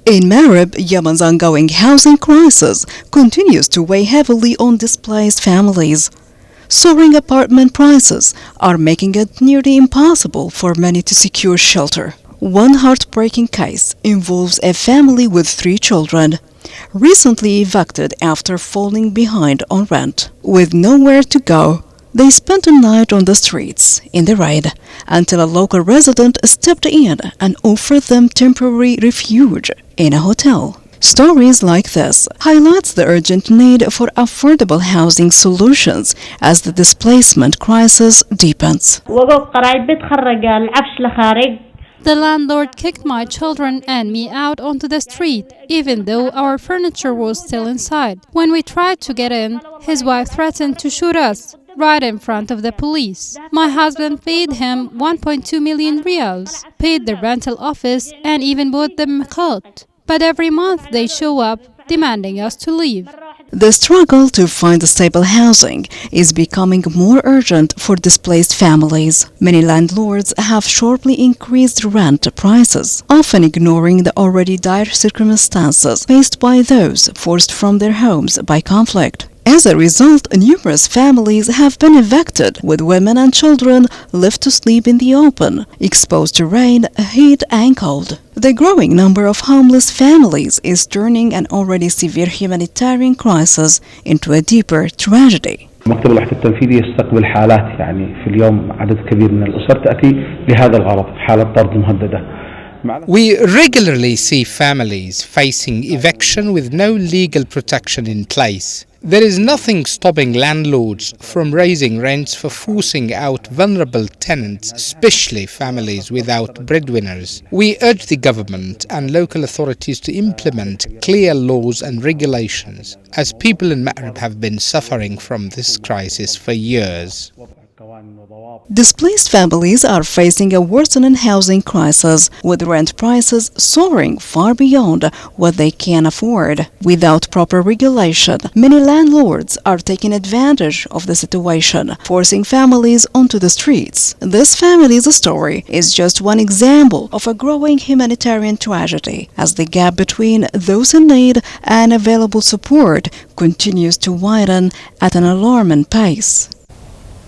In Marib, Yemen's ongoing housing crisis continues to weigh heavily on displaced families. Soaring apartment prices are making it nearly impossible for many to secure shelter. One heartbreaking case involves a family with 3 children, recently evicted after falling behind on rent. With nowhere to go, they spent a night on the streets in the rain until a local resident stepped in and offered them temporary refuge in a hotel. Stories like this highlights the urgent need for affordable housing solutions as the displacement crisis deepens. The landlord kicked my children and me out onto the street, even though our furniture was still inside. When we tried to get in, his wife threatened to shoot us right in front of the police. My husband paid him 1.2 million riyals, paid the rental office, and even bought them a coat. But every month they show up demanding us to leave. The struggle to find stable housing is becoming more urgent for displaced families. Many landlords have sharply increased rent prices, often ignoring the already dire circumstances faced by those forced from their homes by conflict. As a result, numerous families have been evicted, with women and children left to sleep in the open, exposed to rain, heat, and cold. The growing number of homeless families is turning an already severe humanitarian crisis into a deeper tragedy. مكتب الوحدة التنفيذية يستقبل حالات في اليوم عدد كبير من الأسر تأتي لهذا الغرض حالة طرد مهددة. We regularly see families facing eviction with no legal protection in place. There is nothing stopping landlords from raising rents for forcing out vulnerable tenants, especially families without breadwinners. We urge the government and local authorities to implement clear laws and regulations, as people in Marib have been suffering from this crisis for years. Displaced families are facing a worsening housing crisis, with rent prices soaring far beyond what they can afford. Without proper regulation, many landlords are taking advantage of the situation, forcing families onto the streets. This family's story is just one example of a growing humanitarian tragedy, as the gap between those in need and available support continues to widen at an alarming pace.